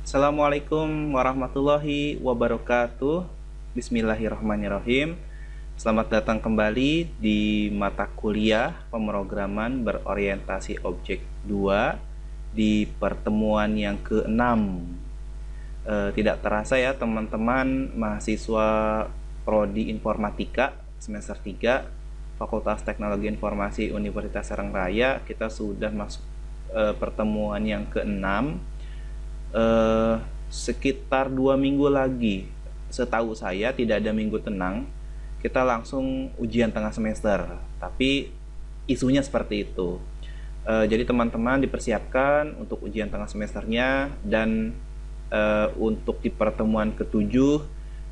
Assalamualaikum warahmatullahi wabarakatuh. Bismillahirrahmanirrahim. Selamat datang kembali di mata kuliah pemrograman berorientasi objek 2 di pertemuan yang ke-6. Tidak terasa ya teman-teman mahasiswa Prodi Informatika semester 3 Fakultas Teknologi Informasi Universitas Serang Raya, kita sudah masuk pertemuan yang ke-6. Sekitar 2 minggu lagi, setahu saya tidak ada minggu tenang, kita langsung ujian tengah semester. Tapi isunya seperti itu. Jadi teman-teman dipersiapkan untuk ujian tengah semesternya, dan untuk di pertemuan ke-7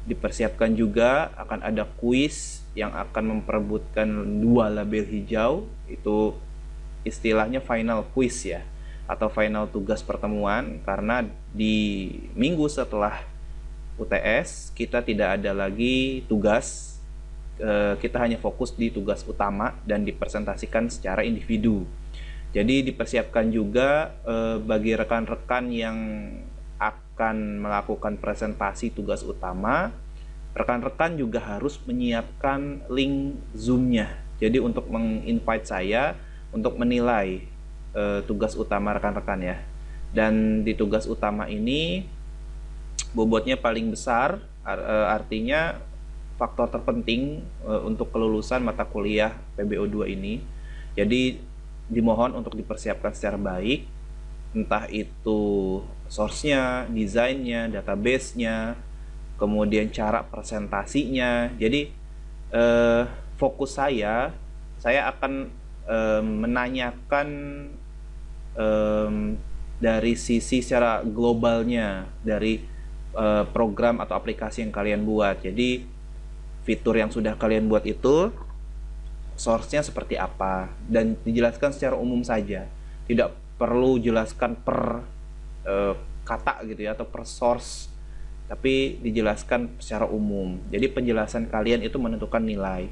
dipersiapkan juga akan ada kuis yang akan memperebutkan 2 label hijau. Itu istilahnya final quiz ya, atau final tugas pertemuan, karena di minggu setelah UTS kita tidak ada lagi tugas. Kita hanya fokus di tugas utama dan dipresentasikan secara individu. Jadi dipersiapkan juga bagi rekan-rekan yang akan melakukan presentasi tugas utama, rekan-rekan juga harus menyiapkan link Zoom-nya. Jadi untuk menginvite saya untuk menilai tugas utama rekan-rekan ya. Dan di tugas utama ini bobotnya paling besar, artinya faktor terpenting untuk kelulusan mata kuliah PBO2 ini. Jadi dimohon untuk dipersiapkan secara baik, entah itu source-nya, desainnya, database-nya, kemudian cara presentasinya. Jadi fokus saya akan menanyakan dari sisi secara globalnya dari program atau aplikasi yang kalian buat. Jadi fitur yang sudah kalian buat itu source-nya seperti apa, dan dijelaskan secara umum saja, tidak perlu jelaskan per kata gitu ya, atau per source, tapi dijelaskan secara umum. Jadi penjelasan kalian itu menentukan nilai.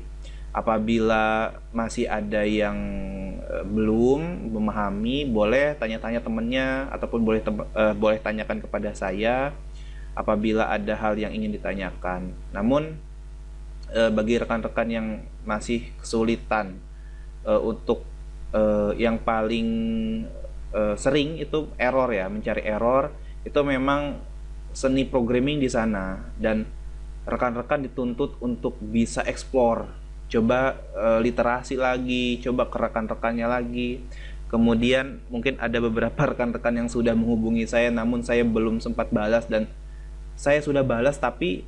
Apabila masih ada yang belum memahami, boleh tanya-tanya temennya, ataupun boleh tanyakan kepada saya apabila ada hal yang ingin ditanyakan. Namun bagi rekan-rekan yang masih kesulitan, untuk yang paling sering itu error ya, mencari error, itu memang seni programming di sana, dan rekan-rekan dituntut untuk bisa explore, coba literasi lagi, coba ke rekan-rekannya lagi. Kemudian mungkin ada beberapa rekan-rekan yang sudah menghubungi saya, namun saya belum sempat balas, dan saya sudah balas tapi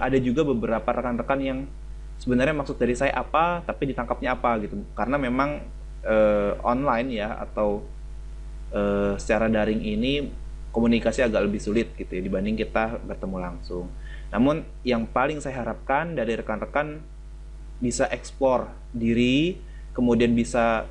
ada juga beberapa rekan-rekan yang sebenarnya maksud dari saya apa, tapi ditangkapnya apa gitu, karena memang online ya, atau secara daring ini komunikasi agak lebih sulit gitu ya dibanding kita bertemu langsung. Namun yang paling saya harapkan dari rekan-rekan bisa eksplor diri, kemudian bisa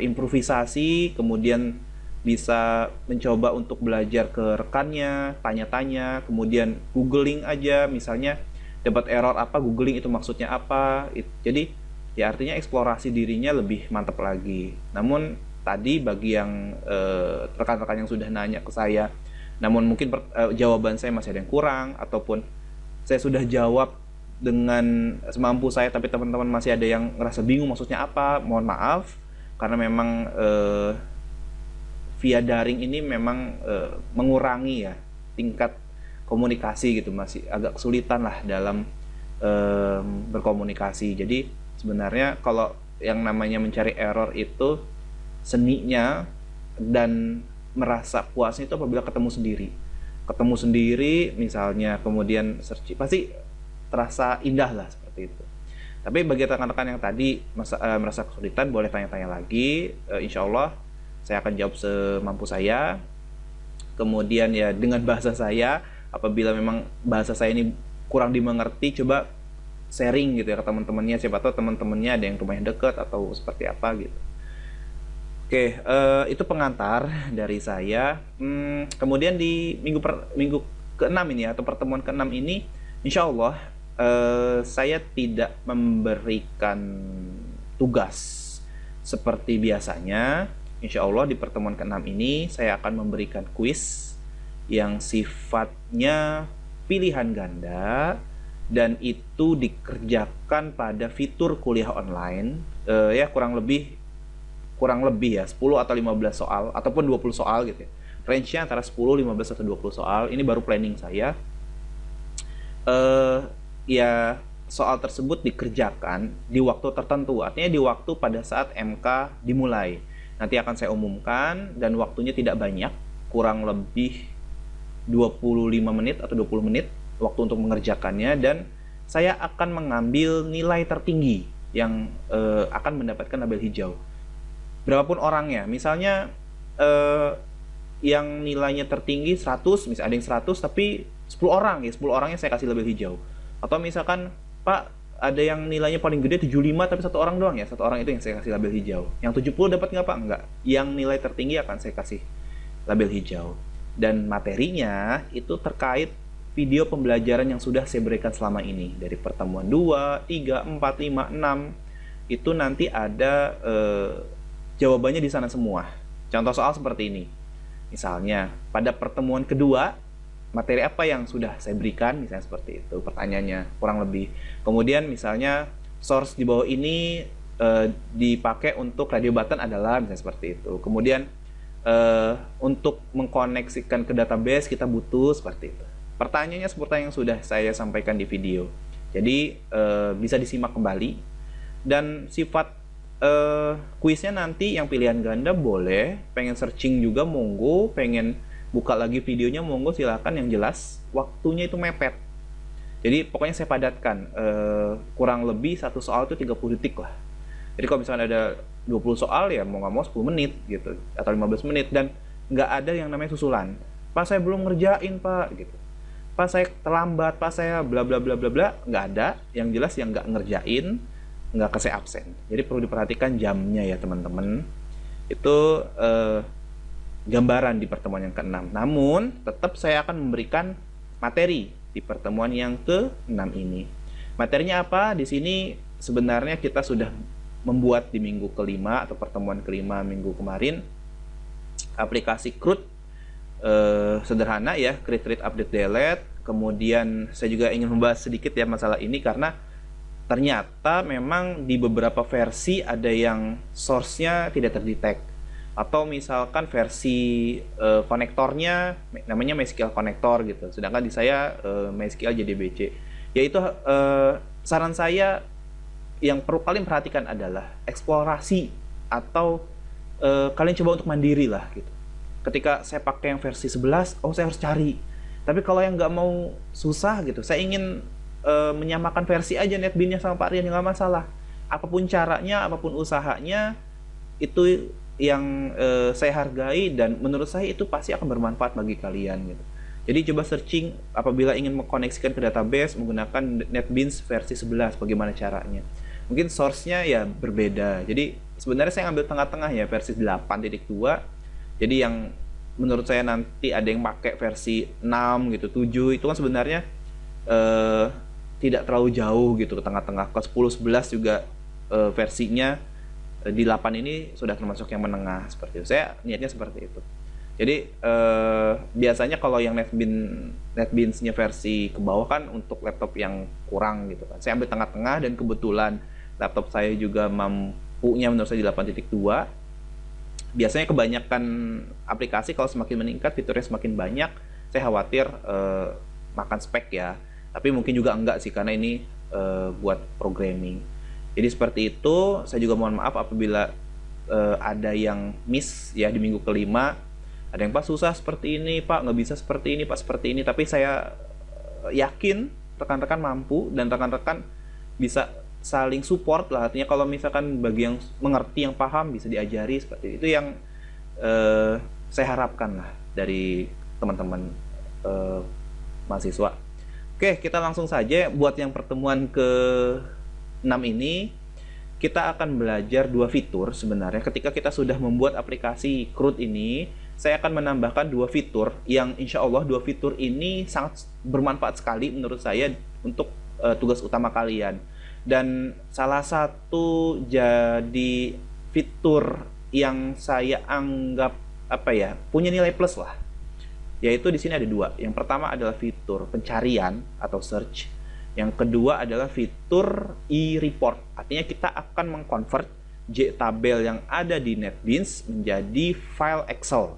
improvisasi, kemudian bisa mencoba untuk belajar ke rekannya, tanya-tanya, kemudian googling aja, misalnya dapat error apa, googling itu maksudnya apa. Jadi ya artinya eksplorasi dirinya lebih mantap lagi. Namun tadi bagi yang rekan-rekan yang sudah nanya ke saya, namun mungkin jawaban saya masih ada yang kurang, ataupun saya sudah jawab dengan semampu saya tapi teman-teman masih ada yang ngerasa bingung maksudnya apa, mohon maaf, karena memang via daring ini memang mengurangi ya tingkat komunikasi gitu, masih agak kesulitan lah dalam berkomunikasi. Jadi sebenarnya kalau yang namanya mencari error itu seninya dan merasa puasnya itu apabila ketemu sendiri misalnya, kemudian search, pasti terasa indah lah seperti itu. Tapi bagi rekan-rekan yang tadi merasa kesulitan, boleh tanya-tanya lagi. Insya Allah saya akan jawab semampu saya. Kemudian ya dengan bahasa saya, apabila memang bahasa saya ini kurang dimengerti, coba sharing gitu ya ke teman-temannya, siapa tahu teman-temannya ada yang rumahnya dekat atau seperti apa gitu. Oke, itu pengantar dari saya. Kemudian di minggu ke-6 ini atau pertemuan ke-6 ini, insya Allah saya tidak memberikan tugas seperti biasanya, Insya Allah di pertemuan ke-6 ini saya akan memberikan kuis yang sifatnya pilihan ganda dan itu dikerjakan pada fitur kuliah online. Ya kurang lebih ya 10 atau 15 soal ataupun 20 soal gitu ya. Range-nya antara 10, 15 atau 20 soal. Ini baru planning saya. Ya soal tersebut dikerjakan di waktu tertentu. Artinya di waktu pada saat MK dimulai. Nanti akan saya umumkan dan waktunya tidak banyak, kurang lebih 25 menit atau 20 menit waktu untuk mengerjakannya, dan saya akan mengambil nilai tertinggi yang akan mendapatkan label hijau. Berapapun orangnya, misalnya yang nilainya tertinggi 100, misalnya ada yang 100 tapi 10 orang ya, 10 orangnya saya kasih label hijau. Atau misalkan, Pak, ada yang nilainya paling gede 75 tapi satu orang doang ya, satu orang itu yang saya kasih label hijau. Yang 70 dapat nggak, Pak? Enggak. Yang nilai tertinggi akan saya kasih label hijau. Dan materinya itu terkait video pembelajaran yang sudah saya berikan selama ini. Dari pertemuan 2, 3, 4, 5, 6. Itu nanti ada jawabannya di sana semua. Contoh soal seperti ini. Misalnya, pada pertemuan kedua, materi apa yang sudah saya berikan, misalnya seperti itu pertanyaannya, kurang lebih. Kemudian misalnya, source di bawah ini dipakai untuk radio button adalah, misalnya seperti itu. Kemudian, untuk mengkoneksikan ke database, kita butuh seperti itu. Pertanyaannya seperti yang sudah saya sampaikan di video. Jadi, bisa disimak kembali. Dan sifat kuisnya nanti yang pilihan ganda boleh, pengen searching juga monggo, pengen buka lagi videonya monggo, silakan. Yang jelas waktunya itu mepet. Jadi pokoknya saya padatkan, kurang lebih satu soal itu 30 detik lah. Jadi kalau misalnya ada 20 soal ya mau nggak mau 10 menit gitu atau 15 menit, dan nggak ada yang namanya susulan. Pak, saya belum ngerjain, Pak, gitu. Pak, saya terlambat, Pak, saya bla bla bla bla bla, nggak ada. Yang jelas yang nggak ngerjain nggak kasih absen. Jadi perlu diperhatikan jamnya ya teman-teman. Itu gambaran di pertemuan yang ke-6. Namun tetap saya akan memberikan materi di pertemuan yang ke-6 ini. Materinya apa? Di sini sebenarnya kita sudah membuat di minggu kelima atau pertemuan kelima minggu kemarin aplikasi CRUD sederhana ya, create, read, update, delete. Kemudian saya juga ingin membahas sedikit ya masalah ini karena ternyata memang di beberapa versi ada yang source-nya tidak terdetek, atau misalkan versi konektornya namanya MySQL konektor gitu, sedangkan di saya MySQL JDBC. Yaitu saran saya yang perlu kalian perhatikan adalah eksplorasi, atau kalian coba untuk mandiri lah gitu. Ketika saya pakai yang versi 11, saya harus cari. Tapi kalau yang nggak mau susah gitu, saya ingin menyamakan versi aja NetBeans-nya sama Pak Rian, nggak masalah. Apapun caranya, apapun usahanya, itu yang saya hargai dan menurut saya itu pasti akan bermanfaat bagi kalian gitu. Jadi coba searching apabila ingin mengkoneksikan ke database menggunakan NetBeans versi 11, bagaimana caranya. Mungkin source-nya ya berbeda. Jadi sebenarnya saya ambil tengah-tengah ya, versi 8.2. Jadi yang menurut saya nanti ada yang pakai versi 6 gitu, 7, itu kan sebenarnya tidak terlalu jauh gitu ke tengah-tengah. Ke 10, 11 juga versinya di 8 ini sudah termasuk yang menengah seperti itu. Saya niatnya seperti itu. Jadi biasanya kalau yang NetBeans-nya versi ke bawah kan untuk laptop yang kurang gitu kan. Saya ambil tengah-tengah dan kebetulan laptop saya juga mampunya menurut saya di 8.2. Biasanya kebanyakan aplikasi kalau semakin meningkat fiturnya semakin banyak, saya khawatir makan spek ya. Tapi mungkin juga enggak sih karena ini buat programming. Jadi seperti itu. Saya juga mohon maaf apabila ada yang miss ya di minggu kelima. Ada yang, Pak, susah seperti ini, Pak, nggak bisa seperti ini, Pak, seperti ini. Tapi saya yakin rekan-rekan mampu dan rekan-rekan bisa saling support lah. Artinya kalau misalkan bagi yang mengerti, yang paham, bisa diajari seperti itu. Yang saya harapkan lah dari teman-teman mahasiswa. Oke, kita langsung saja buat yang pertemuan ke-6 ini. Kita akan belajar dua fitur sebenarnya. Ketika kita sudah membuat aplikasi CRUD ini, saya akan menambahkan dua fitur yang insya Allah dua fitur ini sangat bermanfaat sekali menurut saya untuk tugas utama kalian. Dan salah satu jadi fitur yang saya anggap apa ya, punya nilai plus lah. Yaitu di sini ada dua. Yang pertama adalah fitur pencarian atau search. Yang kedua adalah fitur e-report. Artinya kita akan mengconvert JTabel yang ada di NetBeans menjadi file Excel.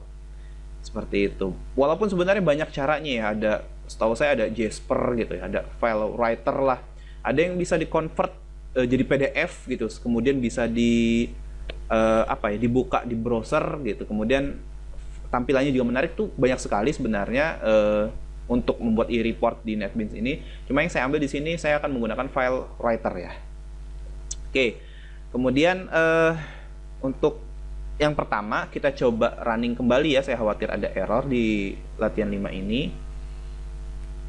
Seperti itu. Walaupun sebenarnya banyak caranya ya, ada, setahu saya ada Jasper gitu ya, ada file writer lah. Ada yang bisa di-convert jadi PDF gitu, kemudian bisa dibuka di browser gitu. Kemudian tampilannya juga menarik tuh, banyak sekali sebenarnya untuk membuat e-report di NetBeans ini. Cuma yang saya ambil di sini saya akan menggunakan file writer ya. Oke. Kemudian untuk yang pertama kita coba running kembali ya, saya khawatir ada error di latihan 5 ini.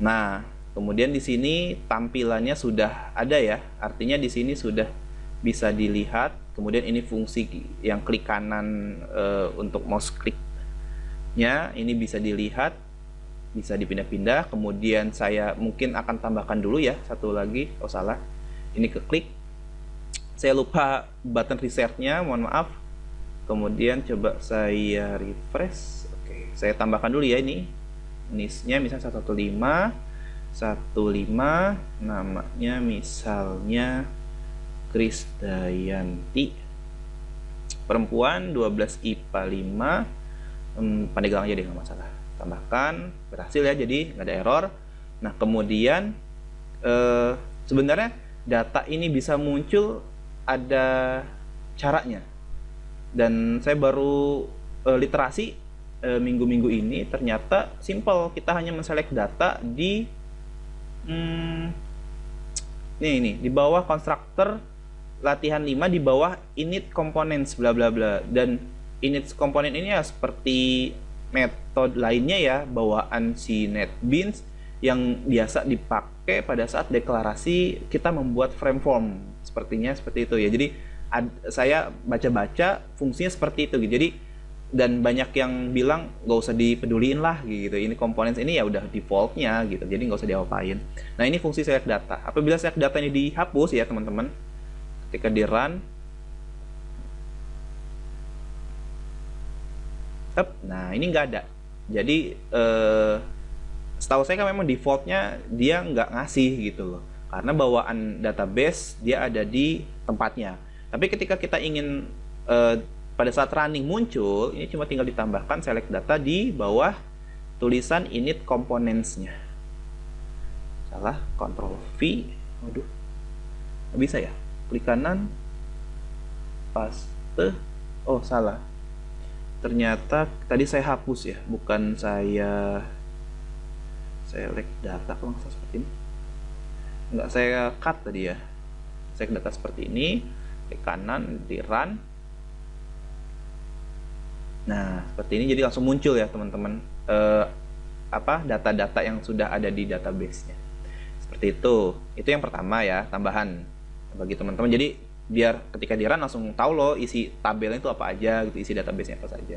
Nah, kemudian di sini tampilannya sudah ada ya, artinya di sini sudah bisa dilihat. Kemudian ini fungsi yang klik kanan untuk mouse kliknya, ini bisa dilihat, bisa dipindah-pindah. Kemudian saya mungkin akan tambahkan dulu ya satu lagi, oh salah, ini ke klik. Saya lupa button resetnya, mohon maaf. Kemudian coba saya refresh. Oke, saya tambahkan dulu ya ini. NIS-nya misalnya 115, namanya misalnya Krisdayanti, perempuan, 12 IPA 5, Pandeglang aja deh, nggak masalah. Tambahkan, berhasil ya, jadi nggak ada error. Nah, kemudian sebenarnya data ini bisa muncul, ada caranya. Dan saya baru literasi minggu-minggu ini, ternyata simple. Kita hanya menselect data di ini di bawah constructor latihan 5, di bawah init components bla bla bla. Dan init component ini ya seperti metode lainnya ya, bawaan si NetBeans yang biasa dipakai pada saat deklarasi kita membuat frame form. Sepertinya seperti itu ya. Jadi saya baca-baca fungsinya seperti itu gitu. Jadi, dan banyak yang bilang nggak usah dipeduliin lah gitu, ini komponen ini ya udah defaultnya gitu, jadi nggak usah diapain. Nah, ini fungsi select data. Apabila select data ini dihapus ya teman-teman, ketika di run, nah ini nggak ada. Jadi setahu saya kan memang defaultnya dia nggak ngasih gitu loh, karena bawaan database dia ada di tempatnya. Tapi ketika kita ingin pada saat running muncul, ini cuma tinggal ditambahkan select data di bawah tulisan init components-nya. Salah, Ctrl V. Waduh, nggak bisa ya? Klik kanan, paste. Oh, salah. Ternyata tadi saya hapus ya, bukan saya select data kalau nggak seperti ini. Nggak, saya cut tadi ya. Select data seperti ini, klik kanan, di run. Nah, seperti ini, jadi langsung muncul ya teman-teman data-data yang sudah ada di database-nya. Seperti itu. Itu yang pertama ya, tambahan bagi teman-teman. Jadi biar ketika di run langsung tahu loh isi tabelnya itu apa aja gitu, isi database-nya apa saja.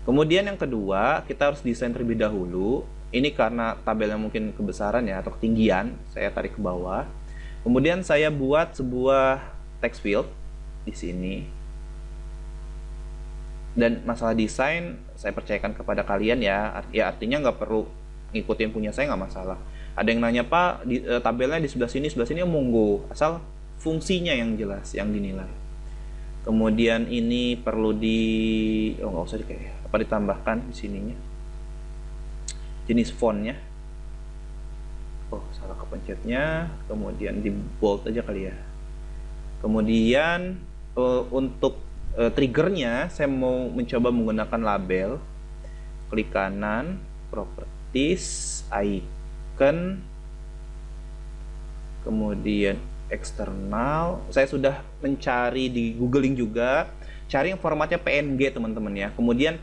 Kemudian yang kedua, kita harus desain terlebih dahulu. Ini karena tabelnya mungkin kebesaran ya atau ketinggian, saya tarik ke bawah. Kemudian saya buat sebuah text field di sini. Dan masalah desain saya percayakan kepada kalian ya, artinya nggak perlu ngikutin punya saya, nggak masalah. Ada yang nanya, Pak, tabelnya di sebelah sini monggo, asal fungsinya yang jelas, yang dinilai. Kemudian ini perlu nggak usah ditambahkan di sininya jenis fontnya. Oh, salah kepencetnya. Kemudian di bold aja kali ya. Kemudian untuk triggernya saya mau mencoba menggunakan label. Klik kanan, properties, icon, kemudian eksternal. Saya sudah mencari di googling juga, cari yang formatnya PNG teman-teman ya. Kemudian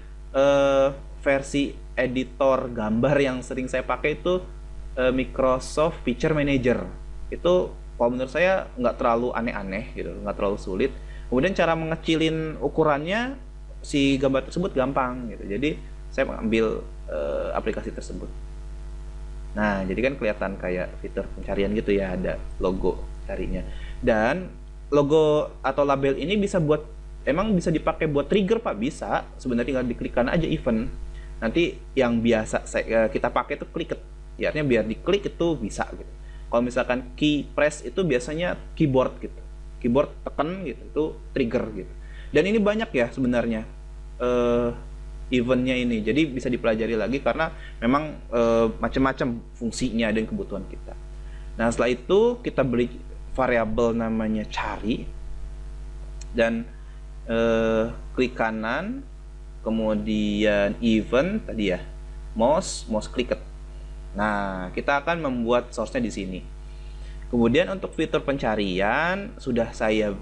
versi editor gambar yang sering saya pakai itu Microsoft Picture Manager. Itu kalau menurut saya nggak terlalu aneh-aneh gitu, nggak terlalu sulit. Kemudian cara mengecilin ukurannya si gambar tersebut gampang gitu. Jadi saya mengambil aplikasi tersebut. Nah, jadi kan kelihatan kayak fitur pencarian gitu ya, ada logo carinya. Dan logo atau label ini bisa buat emang bisa dipakai buat trigger Pak? Bisa. Sebenarnya tinggal diklik kanan aja event. Nanti yang biasa kita pakai itu click. Ya, artinya biar diklik itu bisa gitu. Kalau misalkan key press itu biasanya keyboard gitu. Keyboard tekan gitu, itu trigger gitu. Dan ini banyak ya sebenarnya eventnya ini. Jadi bisa dipelajari lagi karena memang macam-macam fungsinya dan kebutuhan kita. Nah, setelah itu kita beri variabel namanya cari dan klik kanan, kemudian event tadi ya, mouse clicked. Nah, kita akan membuat source-nya di sini. Kemudian untuk fitur pencarian sudah saya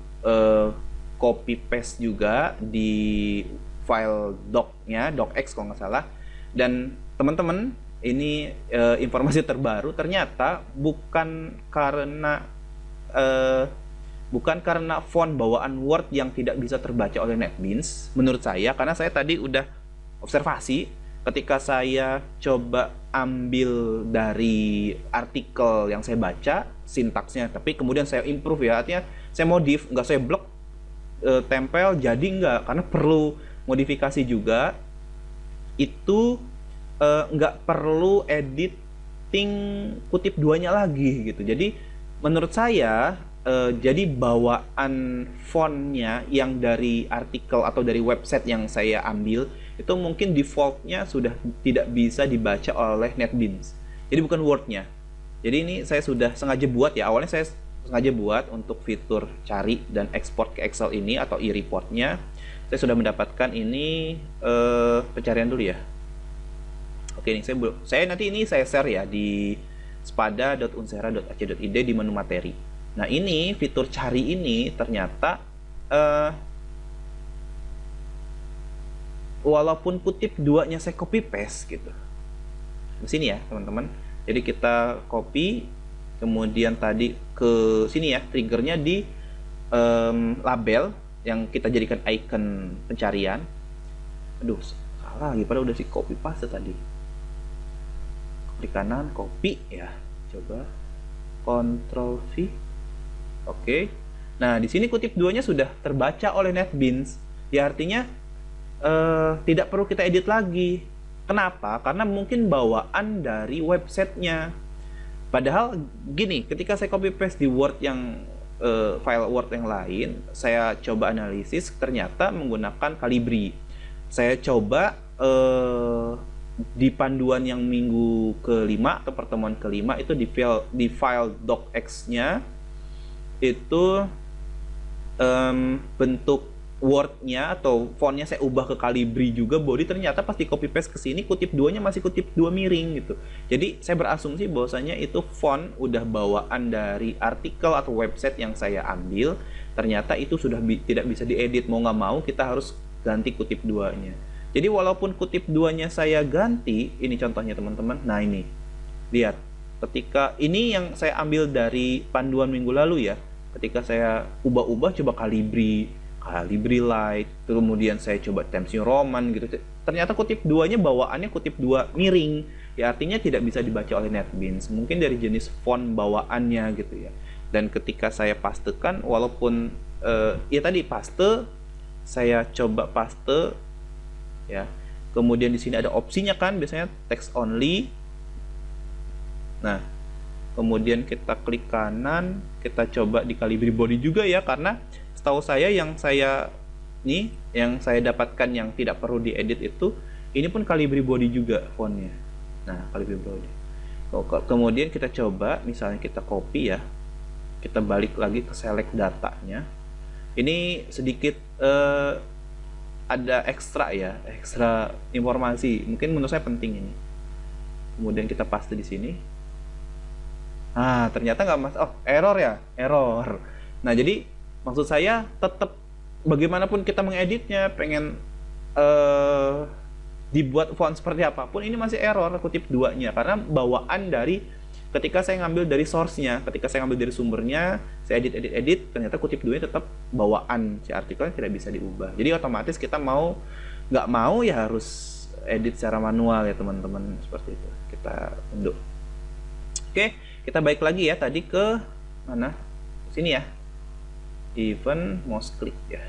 copy paste juga di file docnya, docx kalau nggak salah. Dan teman-teman, ini informasi terbaru, ternyata bukan karena font bawaan Word yang tidak bisa terbaca oleh NetBeans, menurut saya, karena saya tadi udah observasi ketika saya coba ambil dari artikel yang saya baca sintaksnya, tapi kemudian saya improve ya, artinya saya modif, nggak saya blok tempel jadi nggak, karena perlu modifikasi juga. Itu nggak perlu editing kutip duanya lagi gitu. Jadi menurut saya jadi bawaan fontnya yang dari artikel atau dari website yang saya ambil itu mungkin defaultnya sudah tidak bisa dibaca oleh NetBeans. Jadi bukan Word-nya. Jadi ini saya sudah sengaja buat ya. Awalnya saya sengaja buat untuk fitur cari dan ekspor ke Excel ini atau e-report-nya. Saya sudah mendapatkan ini pencarian dulu ya. Oke, ini saya nanti ini saya share ya di spada.unsera.ac.id di menu materi. Nah, ini fitur cari ini ternyata walaupun kutip duanya saya copy paste gitu. Di sini ya, teman-teman. Jadi kita copy, kemudian tadi ke sini ya, triggernya di label yang kita jadikan icon pencarian. Aduh, salah lagi, padahal udah si copy paste tadi. Klik kanan, copy ya. Coba Ctrl V. Oke. Nah, di sini kutip duanya sudah terbaca oleh NetBeans. Ya, artinya tidak perlu kita edit lagi. Kenapa? Karena mungkin bawaan dari websitenya. Padahal gini, ketika saya copy paste di Word yang file Word yang lain, saya coba analisis, ternyata menggunakan Calibri. Saya coba di panduan yang minggu kelima atau pertemuan kelima itu di file docx-nya itu bentuk Word-nya atau font-nya saya ubah ke Calibri juga, body ternyata pas di copy paste ke sini kutip duanya masih kutip dua miring gitu. Jadi saya berasumsi bahwasanya itu font udah bawaan dari artikel atau website yang saya ambil. Ternyata itu sudah tidak bisa diedit, mau nggak mau kita harus ganti kutip duanya. Jadi walaupun kutip duanya saya ganti, ini contohnya teman-teman. Nah, ini lihat, ketika ini yang saya ambil dari panduan minggu lalu ya, ketika saya ubah-ubah coba Calibri Light, kemudian saya coba Times New Roman gitu, ternyata kutip duanya bawaannya kutip dua miring ya, artinya tidak bisa dibaca oleh NetBeans, mungkin dari jenis font bawaannya gitu ya. Dan ketika saya pastekan, walaupun ya tadi paste, saya coba paste ya, kemudian di sini ada opsinya kan, biasanya text only. Nah, kemudian kita klik kanan, kita coba di Calibri body juga ya, karena setahu saya yang saya dapatkan yang tidak perlu diedit itu, ini pun Calibri body juga fontnya. Nah, Calibri body. Kemudian kita coba, misalnya kita copy ya, kita balik lagi ke select datanya. Ini sedikit ada ekstra informasi, mungkin menurut saya penting ini. Kemudian kita paste di sini. Ah, ternyata nggak error ya, error. Nah, jadi maksud saya tetap bagaimanapun kita mengeditnya, pengen dibuat font seperti apapun, ini masih error kutip duanya, karena bawaan dari ketika saya ngambil dari source-nya, ketika saya ngambil dari sumbernya, saya edit, ternyata kutip duanya tetap bawaan si artikelnya, tidak bisa diubah. Jadi otomatis kita nggak mau ya harus edit secara manual ya teman-teman, seperti itu. Kita unduh. Oke, kita balik lagi ya tadi ke mana? Sini ya. Event mouse click ya.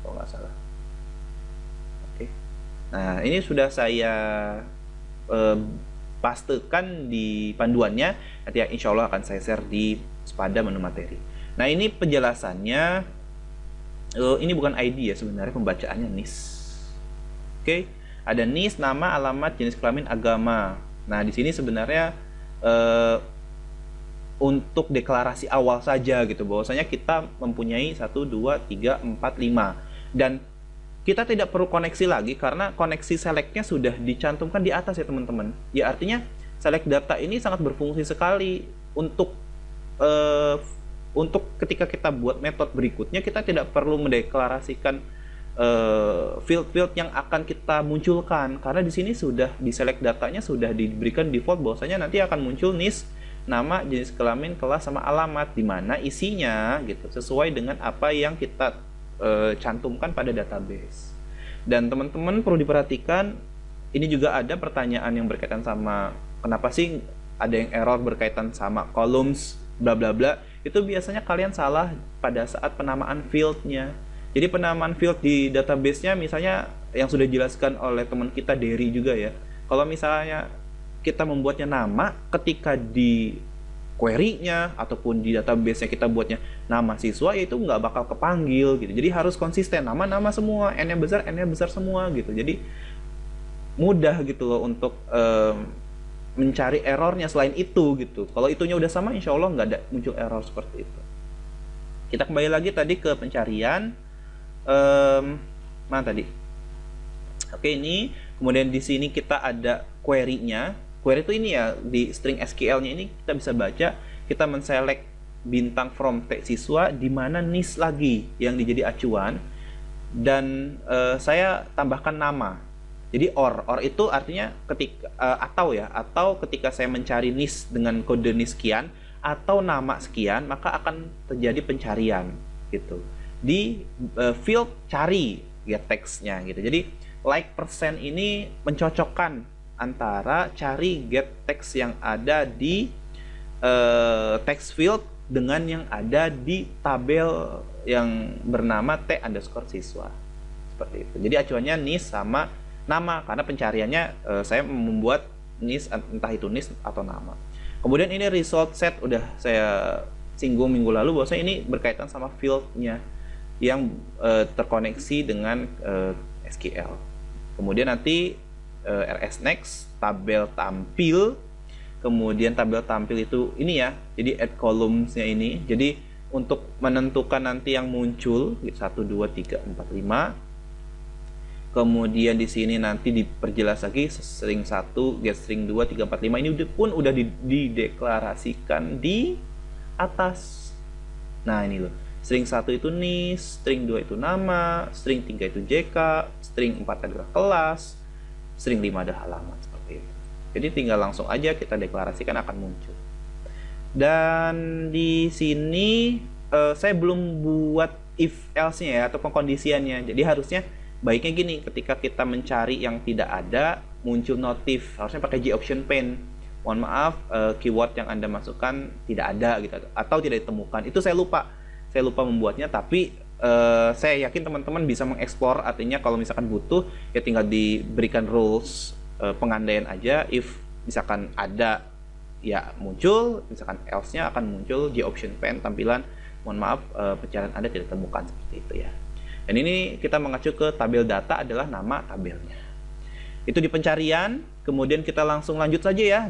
kalau nggak salah. Oke. Nah, ini sudah saya eh, pastekan di panduannya. Nanti insya Allah akan saya share di pada menu materi. Nah, ini penjelasannya. Ini bukan ID ya, sebenarnya pembacaannya NIS. Oke, ada NIS, nama, alamat, jenis kelamin, agama. Nah, di sini sebenarnya untuk deklarasi awal saja gitu, bahwasanya kita mempunyai 1, 2, 3, 4, 5, dan kita tidak perlu koneksi lagi karena koneksi selectnya sudah dicantumkan di atas ya teman-teman. Ya artinya select data ini sangat berfungsi sekali untuk ketika kita buat metode berikutnya, kita tidak perlu mendeklarasikan field-field yang akan kita munculkan karena di sini sudah di select datanya sudah diberikan default bahwasanya nanti akan muncul NIS, nama, jenis kelamin, kelas, sama alamat, di mana isinya gitu sesuai dengan apa yang kita cantumkan pada database. Dan teman-teman perlu diperhatikan, ini juga ada pertanyaan yang berkaitan sama kenapa sih ada yang error berkaitan sama columns bla bla bla. Itu biasanya kalian salah pada saat penamaan fieldnya. Jadi penamaan field di database-nya misalnya yang sudah dijelaskan oleh teman kita Derry juga ya. Kalau misalnya kita membuatnya nama, ketika di query-nya ataupun di database-nya kita buatnya nama siswa, itu nggak bakal kepanggil gitu. Jadi harus konsisten, nama-nama semua, N-nya besar semua gitu. Jadi mudah gitu loh untuk mencari errornya selain itu gitu. Kalau itunya udah sama, insya Allah nggak ada muncul error seperti itu. Kita kembali lagi tadi ke pencarian. Mana tadi? Oke, ini kemudian di sini kita ada query-nya. Query itu ini ya, di string SQL-nya ini kita bisa baca, kita men-select bintang from tag siswa, di mana NIS lagi yang dijadi acuan, dan saya tambahkan nama. Jadi or itu artinya ketika atau ketika saya mencari NIS dengan kode NIS sekian atau nama sekian, maka akan terjadi pencarian gitu di field cari get text-nya gitu. Jadi like percent ini mencocokkan antara cari get text yang ada di text field dengan yang ada di tabel yang bernama t_siswa seperti itu. Jadi acuannya NIS sama nama, karena pencariannya saya membuat NIS, entah itu NIS atau nama. Kemudian ini result set, udah saya singgung minggu lalu bahwa ini berkaitan sama fieldnya yang terkoneksi dengan SQL. Kemudian nanti RS next, tabel tampil. Kemudian tabel tampil itu ini ya, jadi add columns-nya ini. Jadi untuk menentukan nanti yang muncul 1, 2, 3, 4, 5. Kemudian di sini nanti diperjelas lagi string 1, get string 2, 3, 4, 5. Ini pun udah dideklarasikan di atas. Nah, ini loh. String 1 itu NIS, string 2 itu nama, string 3 itu JK, string 4 adalah kelas, string 5 adalah halaman, seperti itu. Jadi tinggal langsung aja kita deklarasikan akan muncul. Dan di sini saya belum buat if else-nya ya, atau pengkondisiannya. Jadi harusnya baiknya gini, ketika kita mencari yang tidak ada, muncul notif, harusnya pakai Goption Pane. Mohon maaf, keyword yang Anda masukkan tidak ada gitu, atau tidak ditemukan. Itu saya lupa membuatnya, tapi saya yakin teman-teman bisa mengeksplor. Artinya kalau misalkan butuh, ya tinggal diberikan rules pengandaian aja. If misalkan ada, ya muncul, misalkan else-nya akan muncul Goption Pane tampilan, mohon maaf, pencarian Anda tidak ditemukan, seperti itu ya. Dan ini kita mengacu ke tabel data adalah nama tabelnya. Itu di pencarian. Kemudian kita langsung lanjut saja ya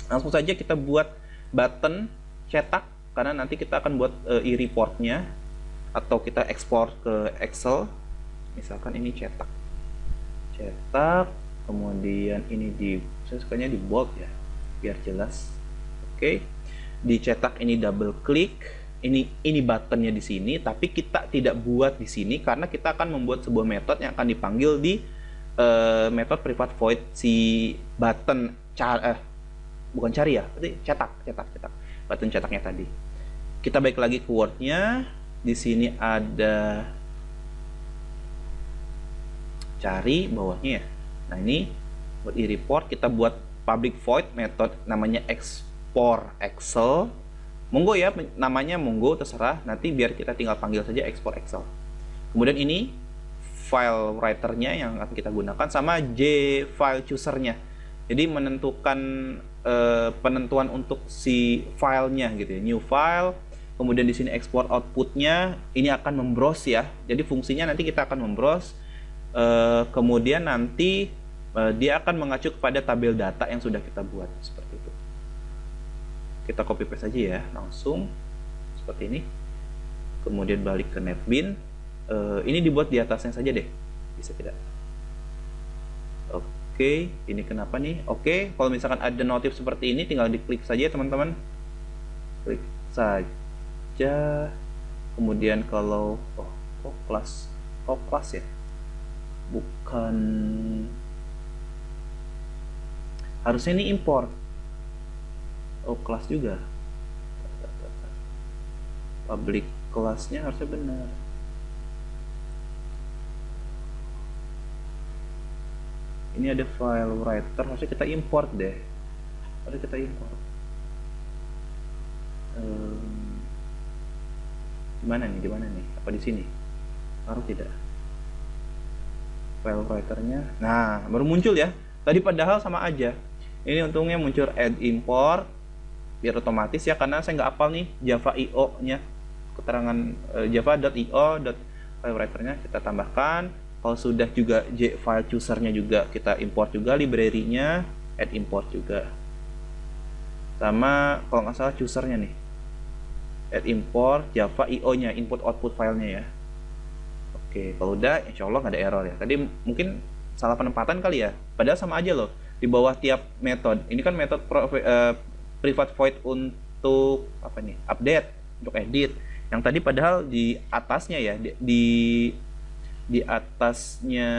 langsung saja kita buat button cetak, karena nanti kita akan buat e-report-nya atau kita ekspor ke Excel. Misalkan ini cetak, kemudian ini saya sukanya di bold ya biar jelas. Oke, dicetak ini double klik. Ini buttonnya di sini, tapi kita tidak buat di sini karena kita akan membuat sebuah metode yang akan dipanggil di metode private void si button bukan cari ya, berarti cetak button cetaknya tadi. Kita balik lagi ke wordnya. Di sini ada cari bawahnya ya. Nah, ini buat e-report kita buat public void metode namanya export Excel. Monggo ya, namanya monggo terserah, nanti biar kita tinggal panggil saja export Excel. Kemudian ini file writer-nya yang akan kita gunakan sama J file chooser-nya. Jadi menentukan penentuan untuk si filenya gitu ya, new file. Kemudian di sini export output-nya ini akan membrowse ya. Jadi fungsinya nanti kita akan membrowse. Kemudian nanti dia akan mengacu kepada tabel data yang sudah kita buat seperti itu. Kita copy paste aja ya, langsung seperti ini. Kemudian balik ke NetBeans. Ini dibuat di atasnya saja deh, bisa tidak? Oke, ini kenapa nih? Oke, kalau misalkan ada notif seperti ini, tinggal diklik saja teman-teman. Klik saja. Kemudian kalau kelas ya, bukan, harusnya ini import. Kelas juga. Public kelasnya harusnya benar. Ini ada file writer, harusnya kita import deh. Harusnya kita import. Dimana nih? Apa di sini? Harus tidak? File writernya. Nah, baru muncul ya. Tadi padahal sama aja. Ini untungnya muncul add import, biar otomatis ya, karena saya nggak hafal nih Java IO nya, keterangan java.io file writer-nya kita tambahkan. Kalau sudah juga J file chooser-nya juga kita import juga, library-nya add import juga, sama kalau nggak salah chooser-nya nih add import Java IO nya, input output filenya ya. Oke, kalau udah insya Allah nggak ada error ya. Tadi mungkin salah penempatan kali ya, padahal sama aja loh di bawah tiap metode. Ini kan metode private void untuk apa nih, update, untuk edit. Yang tadi padahal di atasnya ya, di atasnya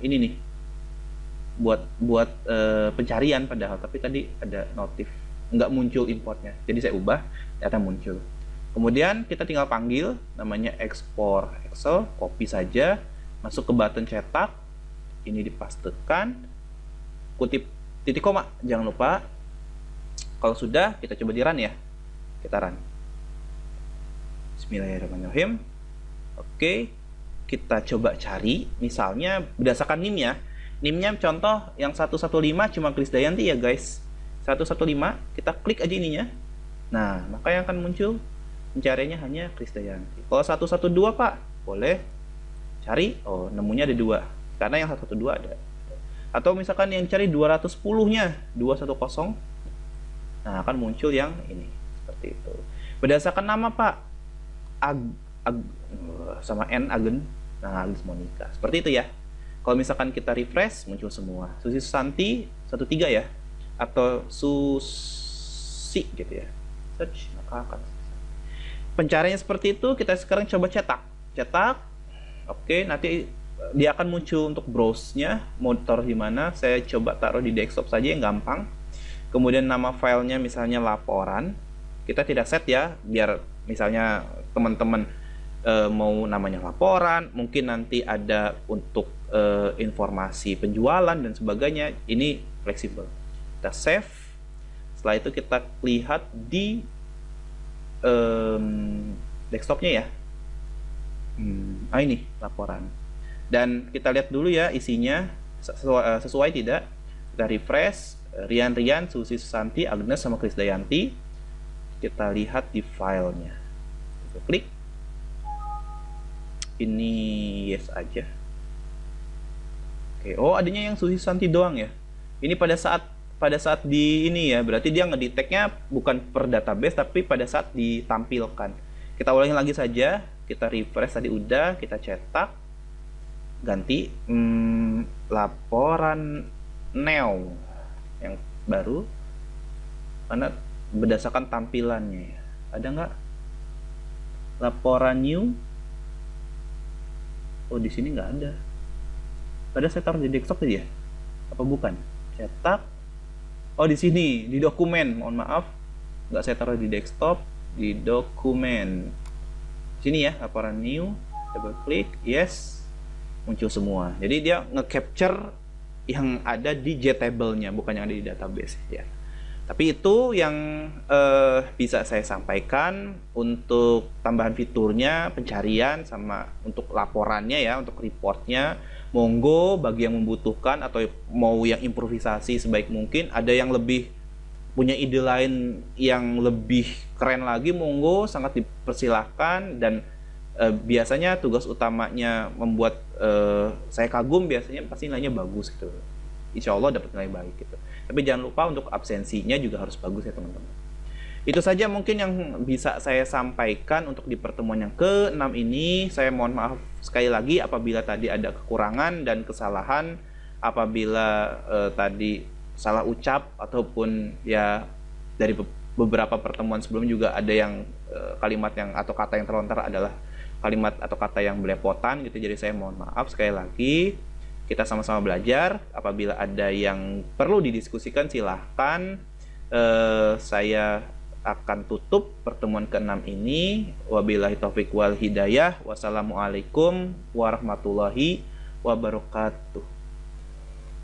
ini nih buat pencarian padahal, tapi tadi ada notif nggak muncul importnya, jadi saya ubah, ternyata muncul. Kemudian kita tinggal panggil namanya export Excel, copy saja, masuk ke button cetak, ini dipastekan, kutip titik koma, jangan lupa. Kalau sudah, kita coba di run ya, kita run. Bismillahirrahmanirrahim. Oke, kita coba cari, misalnya berdasarkan NIM ya. NIM-nya contoh yang 115 cuma Krisdayanti ya guys. 115, kita klik aja ininya. Nah, maka yang akan muncul pencariannya hanya Krisdayanti. Kalau 112 Pak, boleh cari, nemunya ada 2. Karena yang 112 ada. Atau misalkan yang cari 210-nya, 210. Nah, akan muncul yang ini, seperti itu. Berdasarkan nama Pak, sama N Agen, nah Agnes Monica, seperti itu ya. Kalau misalkan kita refresh, muncul semua. Susi Susanti 13 ya, atau Susi gitu ya, search, maka akan pencariannya seperti itu. Kita sekarang coba cetak. Oke, nanti dia akan muncul untuk browse-nya, mau taruh di mana. Saya coba taruh di desktop saja yang gampang. Kemudian nama filenya misalnya laporan, kita tidak set ya, biar misalnya teman-teman mau namanya laporan, mungkin nanti ada untuk informasi penjualan dan sebagainya, ini fleksibel. Kita save. Setelah itu kita lihat di desktopnya ya. Ini laporan, dan kita lihat dulu ya isinya sesuai tidak. Kita refresh, Rian, Susi Susanti, Agnes sama Krisdayanti. Kita lihat di filenya, kita klik ini, yes aja. Oke, adanya yang Susi Susanti doang ya. Ini pada saat di ini ya, berarti dia ngedetectnya bukan per database tapi pada saat ditampilkan. Kita ulangi lagi saja, kita refresh tadi udah, kita cetak, ganti laporan new yang baru, karena berdasarkan tampilannya ya. Ada nggak laporan new? Di sini nggak ada. Padahal saya taruh di desktop tadi ya? Apa bukan? Cetak. Di sini di dokumen. Mohon maaf, nggak saya taruh di desktop, di dokumen. Sini ya, laporan new. Double klik, yes, muncul semua. Jadi dia nge-capture yang ada di JTable-nya, bukan yang ada di database ya. Tapi itu yang bisa saya sampaikan untuk tambahan fiturnya, pencarian sama untuk laporannya ya, untuk reportnya. Monggo bagi yang membutuhkan atau mau yang improvisasi sebaik mungkin, ada yang lebih punya ide lain yang lebih keren lagi, monggo sangat dipersilahkan. Dan biasanya tugas utamanya membuat saya kagum biasanya pasti nilainya bagus gitu, insya Allah dapat nilai baik gitu. Tapi jangan lupa untuk absensinya juga harus bagus ya teman-teman. Itu saja mungkin yang bisa saya sampaikan untuk di pertemuan yang ke-6 ini. Saya mohon maaf sekali lagi apabila tadi ada kekurangan dan kesalahan, apabila tadi salah ucap ataupun ya dari beberapa pertemuan sebelum juga ada yang kalimat yang atau kata yang terlontar adalah kalimat atau kata yang belepotan gitu. Jadi saya mohon maaf sekali lagi. Kita sama-sama belajar. Apabila ada yang perlu didiskusikan silahkan. Saya akan tutup pertemuan ke-6 ini. Wabillahi taufiq wal hidayah. Wassalamualaikum warahmatullahi wabarakatuh.